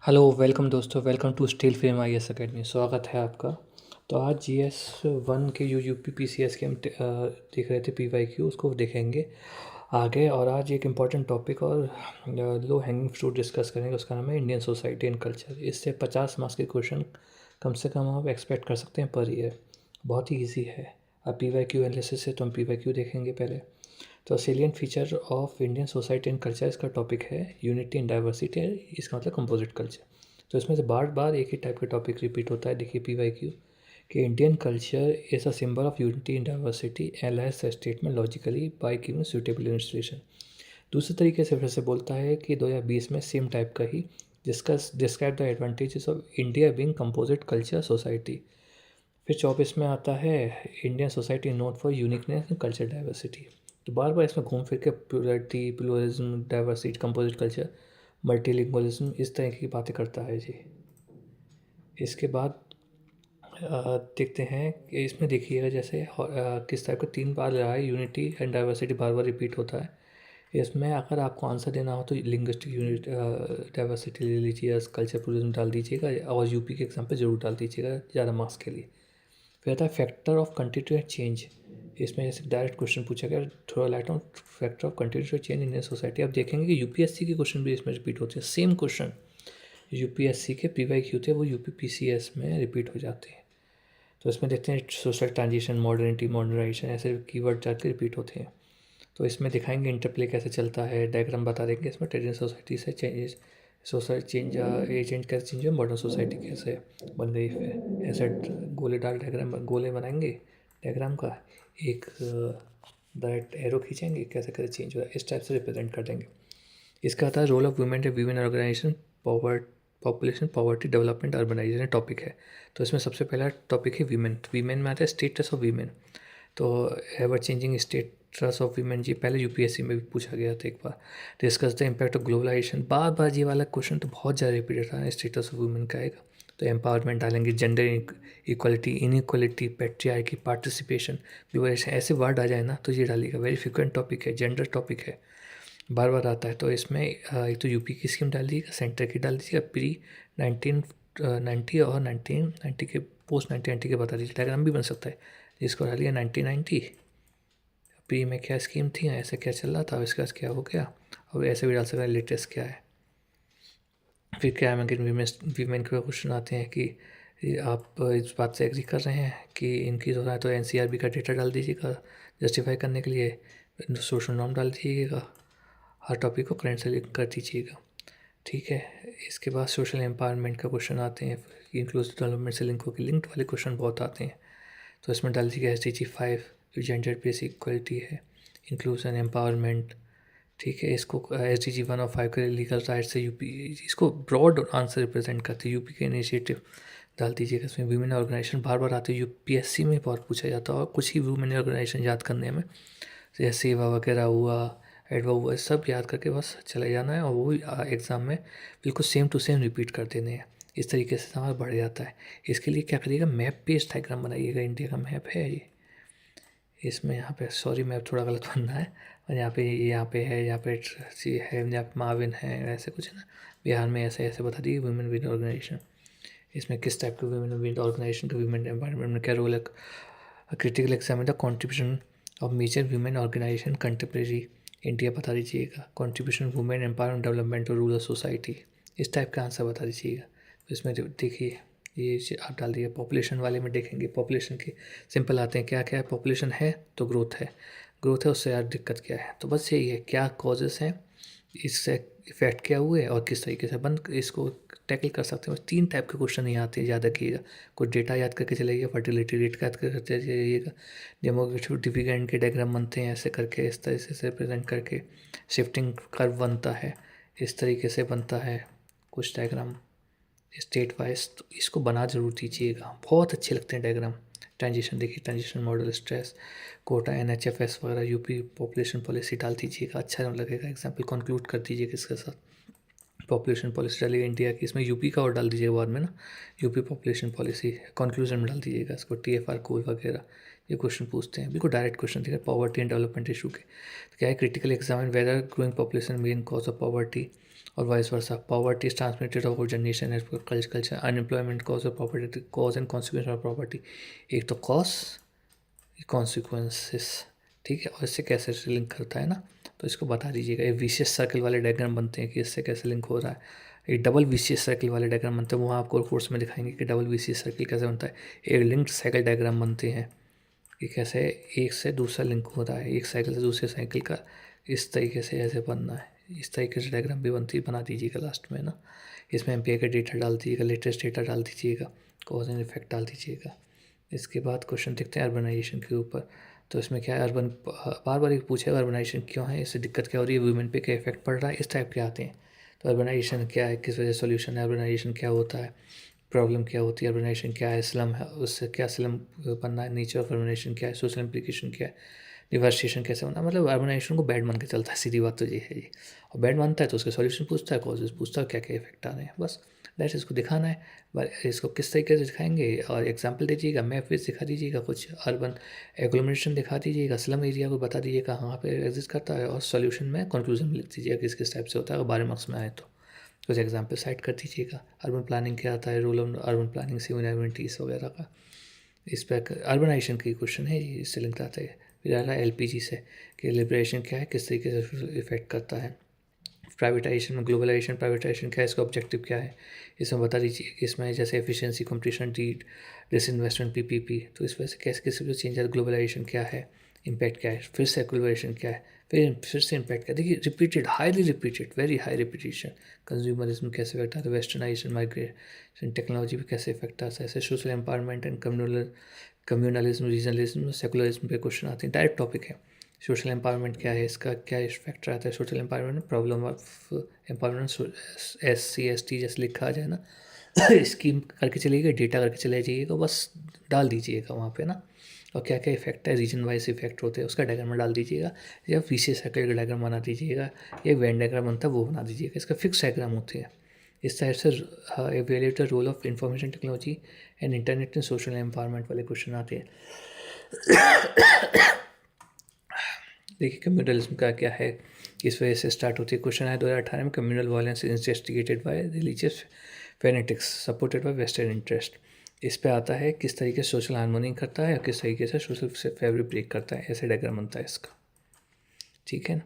Hello welcome दोस्तों, welcome to steel frame IAS academy. स्वागत है आपका। तो आज GS 1 के जो UPPCS के हम देख रहे थे PYQ, उसको देखेंगे आगे। और आज एक इम्पॉर्टेंट टॉपिक और लो हैंगिंग फ्रूट डिस्कस करेंगे, उसका नाम है इंडियन सोसाइटी एंड कल्चर। इससे 50 मार्क्स के क्वेश्चन कम से कम आप एक्सपेक्ट कर सकते हैं पर ईयर। बहुत ही ईजी है। अब PYQ एनालिसिस है तो हम PYQ देखेंगे पहले। तो सेलियन feature of Indian society and culture, इसका टॉपिक है यूनिटी एंड डाइवर्सिटी। इसका मतलब कंपोजिट कल्चर। तो इसमें से बार बार एक ही टाइप का टॉपिक रिपीट होता है। देखिए PYQ कि Indian culture is a symbol of unity and diversity allies the statement logically by giving suitable illustration. दूसरे तरीके से फिर से बोलता है कि 2020 में सेम टाइप का ही describe the advantages of India being composite culture society. फिर 24 में आता है Indian society note for uniqueness and culture diversity. तो बार बार इसमें घूम फिर के plurality, pluralism, diversity, composite culture, multilingualism, इस तरह की बातें करता है जी। इसके बाद देखते हैं कि इसमें देखिएगा जैसे किस टाइप का 3 बार रहा है, unity and diversity bar bar repeat होता है। इसमें अगर आपको आंसर देना हो तो लिंग्विस्टिक यूनिट डाइवर्सिटी ले लीजिए, कल्चर प्लुरलिज्म डाल दीजिएगा, और यूपी के एग्जाम पे ज़रूर डाल दीजिएगा ज़्यादा मार्क्स के लिए। फिर आता है फैक्टर ऑफ कंटिन्यूटी चेंज। इसमें जैसे डायरेक्ट क्वेश्चन पूछा गया, throw light on factor of continuity change in Indian society. आप देखेंगे कि यूपीएससी के क्वेश्चन भी इसमें रिपीट होते हैं। सेम क्वेश्चन यूपीएससी के PYQ थे वो UPPCS में रिपीट हो जाते हैं। तो इसमें देखते हैं सोशल ट्रांजिशन, मॉडर्निटी, मॉडर्नाइजेशन, ऐसे कीवर्ड जाके रिपीट होते हैं। तो इसमें दिखाएंगे इंटरप्ले कैसे चलता है, डायग्राम बता देंगे इसमें ट्रेडिशनल सोसाइटी से चेंजेस, सोशल चेंज एजेंट कैसे चेंज है, मॉडर्न सोसाइटी कैसे बन गई। फिर ऐसे गोले डाल डायग्राम, गोले बनाएंगे डायग्राम का, एक डायरेक्ट एरो खींचेंगे, कैसे कैसे चेंज हो रहा है, इस टाइप से रिप्रेजेंट कर देंगे। इसका आता है role of women women organisation, population, poverty, development, urbanisation topic है। तो इसमें सबसे पहला टॉपिक है वीमेन। वीमेन में आता है स्टेटस ऑफ वीमेन। तो ever changing status of women जी पहले UPSC में भी पूछा गया था एक बार। Discuss the impact of globalisation, बार बार ये वाला क्वेश्चन तो बहुत ज़्यादा रिपीटेड रहा है, स्टेटस ऑफ वुमेन का आएगा। तो एम्पावरमेंट डालेंगे, gender equality, inequality, patriarchy, participation, globalisation, ऐसे वर्ड आ जाए ना तो ये डालिएगा। वेरी फ्रिक्वेंट टॉपिक है, जेंडर टॉपिक है, बार बार आता है। तो इसमें एक तो यूपी की स्कीम डाल दीजिएगा, सेंटर की डाल दीजिएगा, प्री 1990 और 1990 के, पोस्ट 1990 के बता दीजिए। डायग्राम भी बन सकता है जिसको डालिए 1990 प्री में क्या स्कीम थी, ऐसे क्या चल रहा था, इसके बाद क्या हो गया, और ऐसे भी डाल सकता है लेटेस्ट क्या है। फिर क्या है कि वीमेन के क्वेश्चन आते हैं कि आप इस बात से एग्री कर रहे हैं कि इंक्रीज़ हो रहा है, तो NCRB का डेटा डाल दीजिएगा जस्टिफाई करने के लिए। सोशल नॉर्म डाल दीजिएगा, हर टॉपिक को करंट से लिंक कर दीजिएगा। ठीक है। इसके बाद सोशल एम्पावरमेंट का क्वेश्चन आते हैं, इंक्लूसिव डेवलपमेंट से लिंक होकर लिंक्ड वाले क्वेश्चन बहुत आते हैं। तो इसमें डाल दीजिएगा SDG 5 जो जेंडर बेस इक्वलिटी है, इंक्लूजन एम्पावरमेंट। ठीक है। इसको SDG 1 और 5 के लीगल राइट से यूपी, इसको ब्रॉड आंसर रिप्रेजेंट करते हैं, यूपी के इनिशिएटिव डाल दीजिएगा। इसमें वुमेन ऑर्गेनाइजेशन बार बार आते हैं, UPSC में बहुत पूछा जाता है, और कुछ ही वुमेन ऑर्गेनाइजेशन याद करने में, जैसे सेवा वगैरह हुआ, एडवा हुआ, सब याद करके बस चले जाना है, और वो एग्ज़ाम में बिल्कुल सेम टू सेम रिपीट कर देने हैं। इस तरीके से हमारा बढ़ जाता है। इसके लिए क्या करिएगा, मैप पेज डायग्राम बनाइएगा। इंडिया का मैप है ये, इसमें यहाँ पे, सॉरी मैप थोड़ा गलत बनना है, और यहाँ पे है, यहाँ पे सी है, यहाँ पे माविन है, ऐसे कुछ है ना। बिहार में ऐसे ऐसे बता दिए वुमेन विन ऑर्गेनाइजेशन। इसमें किस टाइप के वुमेन विन ऑर्गेनाइजेशन का वुमेन एनवायरनमेंट में क्या रोल है। Critical exam the contribution of major women organisation contemporary India बता दीजिएगा। कॉन्ट्रीब्यूशन वुमेन एम्पावरमेंट डेवलपमेंट और रूरल सोसाइटी, इस टाइप का आंसर बता दीजिएगा। तो इसमें देखिए ये आप डाल दिए। पॉपुलेशन वाले में देखेंगे, पॉपुलेशन के सिंपल आते हैं, क्या क्या है, पॉपुलेशन है तो ग्रोथ है, ग्रोथ है उससे यार दिक्कत क्या है। तो बस यही है, क्या कॉजेस हैं, इससे इफेक्ट क्या हुए, और किस तरीके से बंद इसको टैकल कर सकते हैं। बस 3 टाइप के क्वेश्चन यहाँ आते हैं, याद रखिएगा। कुछ डेटा याद करके चलाइएगा, फर्टिलिटी रेट याद करके चलाइएगा, डेमोग्राफिक डिविडेंड के डायग्राम बनते हैं ऐसे करके, इस तरह से रिप्रेजेंट करके। शिफ्टिंग कर्व बनता है, इस तरीके से बनता है कुछ डायग्राम स्टेट वाइज। तो इसको बना जरूर दीजिएगा, बहुत अच्छे लगते हैं डायग्राम। ट्रांजिशन देखिए, transition model, stress quota, NHFS वगैरह, यूपी पॉपुलेशन पॉलिसी डाल दीजिएगा, अच्छा लगेगा। एग्जाम्पल कंक्लूड कर दीजिएगा इसके साथ। पॉपुलेशन पॉलिसी डालिएगा इंडिया की, इसमें यूपी का और डाल दीजिएगा बाद में ना, यूपी पॉपुलेशन पॉलिसी कंक्लूजन में डाल दीजिएगा इसको। TFR कोल वगैरह ये क्वेश्चन पूछते हैं, बिल्कुल डायरेक्ट क्वेश्चन देखिए। पॉवर्टी एंड डेवलपमेंट इशू के तो क्या है, critical examine whether growing population main cause of poverty, और vice versa, poverty is transmitted over generation as per culture, unemployment cause और property, cause and consequence of property. एक तो cause, consequences, ठीक है, और इससे कैसे लिंक करता है ना, तो इसको बता दीजिएगा। ये विशियस सर्कल वाले डायग्राम बनते हैं कि इससे कैसे लिंक हो रहा है। एक डबल विशियस सर्कल वाले डायग्राम बनते हैं, वहाँ आपको कोर्स में दिखाएंगे कि डबल विशियस सर्कल कैसे बनता है। एक लिंक्ड साइकिल डायग्राम बनते हैं कि कैसे एक से दूसरा लिंक हो रहा है, एक साइकिल से दूसरे साइकिल का, इस तरीके से ऐसे बनना है। इस तरीके से डायग्राम भी बना दीजिएगा लास्ट में ना। इसमें एमपीआई का डेटा डाल दीजिएगा, लेटेस्ट डेटा डाल दीजिएगा, कॉज एंड इफेक्ट डाल दीजिएगा। इसके बाद क्वेश्चन देखते हैं अर्बनाइजेशन के ऊपर। तो इसमें क्या है, अर्बन बार बार पूछेगा अर्बनाइजेशन क्यों है, इससे दिक्कत क्या हो रही है, वुमेन पे क्या इफेक्ट पड़ रहा है, इस टाइप के आते हैं। तो अर्बनाइजेशन क्या है, किस वजह से सोल्यूशन है, अर्बनाइजेशन क्या होता है, प्रॉब्लम क्या होती है, अर्बनाइजेशन क्या है, स्लम है उससे क्या स्लम बनना है, नेचर ऑफ अर्बनाइजेशन क्या है, सोशल इम्प्लीकेशन क्या है, डिवास्टेशन कैसे बनना है। मतलब अर्बनाइजेशन को बैड मान के चलता है, सीधी बात तो ये है ये। और बैड मानता है तो उसके सॉल्यूशन पूछता है, कॉजेज पूछता है, क्या क्या इफेक्ट आ रहे हैं, बस दैट इसको दिखाना है। इसको किस तरीके से दिखाएंगे, और एग्जाम्पल दीजिएगा, मैप वेज दिखा दीजिएगा, कुछ अर्बन एग्लोमरेशन दिखा दीजिएगा, स्लम एरिया को बता दीजिएगा कहाँ पे एग्जिस्ट करता है, और सॉल्यूशन में कंक्लूजन में लिख दीजिएगा किस किस टाइप से होता है। अगर 12 मार्क्स में आए तो कुछ एग्जाम्पल साइट कर दीजिएगा। अर्बन प्लानिंग क्या आता है, role of urban planning, civil environment वगैरह का, इस पर अर्बनाइजेशन की क्वेश्चन है, इससे लिंक आता है। फिर आ रहा है एलपीजी से कि लिबरेशन क्या है, किस तरीके से इफेक्ट करता है। प्राइवेटाइजेशन में ग्लोबलाइजेशन, प्राइवेटाइजेशन क्या है, इसका ऑब्जेक्टिव क्या है, इसमें बता दीजिए। इसमें जैसे एफिशिएंसी, कंपटीशन, डिसइन्वेस्टमेंट, पीपीपी, तो इस वजह से कैसे कैसे चेंज है, ग्लोबलाइजेशन क्या है, इम्पैक्ट क्या है, फिर से ग्लोबलाइजेशन क्या है, फिर से इम्पैक्ट क्या है। देखिए repeated, highly repeated, very high repetition. Consumerism कैसे इफेक्ट आता है, वेस्टर्नाइजेशन, माइग्रेशन, टेक्नोलॉजी पे कैसे इफेक्ट आता है, ऐसे social empowerment and communalism, regionalism, secularism पे क्वेश्चन आते हैं, डायरेक्ट टॉपिक है। सोशल एम्पावरमेंट क्या है, इसका क्या इफेक्ट रहता है, social empowerment, problem of empowerment, SC ST जैसे लिखा आ जाए ना, स्कीम करके चलिएगा, डेटा करके चले जाइएगा, बस डाल दीजिएगा वहाँ पे ना। और क्या क्या इफेक्ट है, रीजन वाइज इफेक्ट होते हैं, उसका डायग्राम डाल दीजिएगा, या पीछे सर्कल का डायग्राम बना दीजिएगा, या वेन डायग्राम बनता है वो बना दीजिएगा, इसका फिक्स डायग्राम होते हैं। इस टाइप से evaluate the role of information technology and internet in social empowerment वाले क्वेश्चन आते हैं। देखिए कम्युनलिज्म का क्या है, किस वजह से स्टार्ट होती है। क्वेश्चन है 2018 में, communal violence instigated by religious fanatics supported by western interest. इस पे आता है किस तरीके से सोशल हार्मोनी करता है और किस तरीके से सोशल फैब्रिक ब्रेक करता है, ऐसे डायग्राम बनता है इसका, ठीक है ना।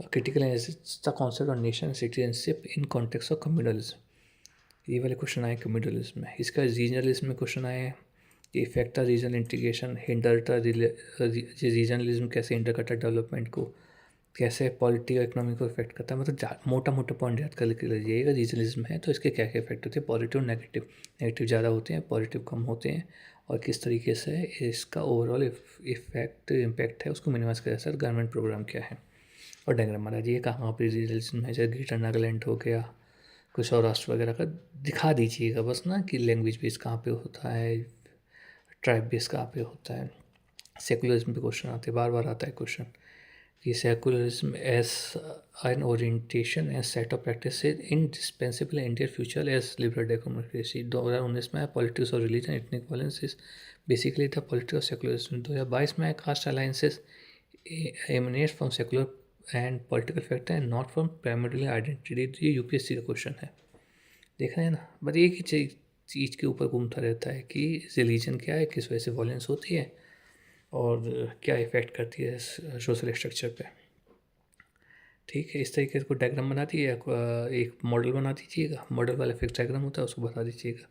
Critical analysis the concept of nation citizenship in context of communalism, ये वाले क्वेश्चन आए कम्युनलिज्म में। इसका रीजनलिज्म में क्वेश्चन आए effect the regional integration, hinder regionalism कैसे हिंडर करता है डेवलपमेंट को, कैसे पॉलिटी और इकोनॉमी को इफेक्ट करता है। मतलब मोटा मोटा पॉइंट याद कर लीजिएगा, रीजनलिज्म है तो इसके क्या क्या इफेक्ट होते हैं, पॉजिटिव नेगेटिव, नेगेटिव ज़्यादा होते हैं, पॉजिटिव कम होते हैं, और किस तरीके से इसका ओवरऑल इफेक्ट इम्पैक्ट है उसको मिनिमाइज कर सर गवर्नमेंट प्रोग्राम क्या है। और डायग्राम बना दीजिए कहाँ पर रीजनलिज्म है, जैसे ग्रेटर नागालैंड हो गया, कुछ सौराष्ट्र वगैरह का दिखा दीजिएगा बस ना, कि लैंग्वेज बेस कहाँ पे होता है, ट्राइब बेस कहाँ पे होता है। सेकुलरिज्म पे क्वेश्चन आते हैं, बार बार आता है क्वेश्चन कि secularism as an orientation as set of practice indispensable Indian future as liberal democracy. 2019 में पॉलिटिक्स और religion ethnic violence is basically the politics of secularism. 2022 में caste alliances emanate from secular and political factor and not from primarily identity. ये UPSC का question है, देख रहे हैं ना। बट एक ही चीज़ के ऊपर घूमता रहता है कि रिलीजन क्या है, किस वजह से वॉयलेंस होती है, और क्या इफ़ेक्ट करती है सोशल स्ट्रक्चर पे, ठीक है। इस तरीके से कोई डायग्राम बना दिए, एक मॉडल बना दीजिएगा, मॉडल वाला फिक्स डायग्राम होता है उसको बता दीजिएगा।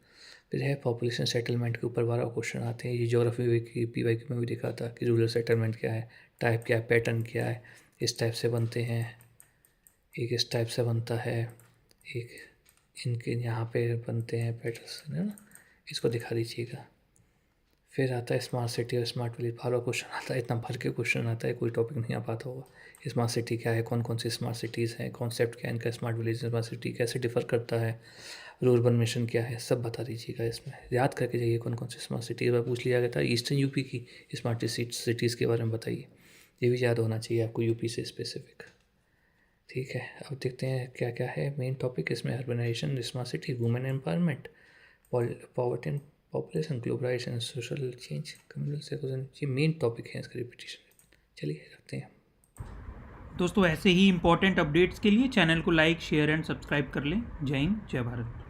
फिर है पॉपुलेशन सेटलमेंट के ऊपर 12 क्वेश्चन आते हैं। ये ज्योग्राफी की PYQ में भी दिखा था कि रूरल सेटलमेंट क्या है, टाइप क्या है, पैटर्न क्या है, इस टाइप से बनते हैं, एक इस टाइप से बनता है, एक इनके यहाँ पे बनते हैं पैटर्न, है ना, इसको दिखा दीजिएगा। फिर आता है स्मार्ट सिटी और स्मार्ट विलेज, बारह क्वेश्चन आता है, इतना भर के क्वेश्चन आता है, कोई टॉपिक नहीं आ पाता होगा। स्मार्ट सिटी क्या है, कौन कौन सी स्मार्ट सिटीज़ हैं, कॉन्सेप्ट क्या है इनका, स्मार्ट विलेज स्मार्ट सिटी कैसे डिफर करता है, रूरबन मिशन क्या है, सब बता दीजिएगा। इसमें याद करके जाइए कौन कौन सी स्मार्ट सिटी पूछ लिया गया था। ईस्टर्न यूपी की स्मार्ट सिटीज़ के बारे में बताइए, ये भी याद होना चाहिए आपको यूपी से स्पेसिफिक, ठीक है। अब देखते हैं क्या क्या है मेन टॉपिक इसमें। Urbanisation, smart city, women empowerment, poverty and population, globalisation, social change, communal secular, ये मेन टॉपिक है इसका रिपीटेशन। चलिए रखते हैं। दोस्तों ऐसे ही इंपॉर्टेंट अपडेट्स के लिए चैनल को लाइक शेयर एंड सब्सक्राइब कर लें। जय हिंद, जय भारत।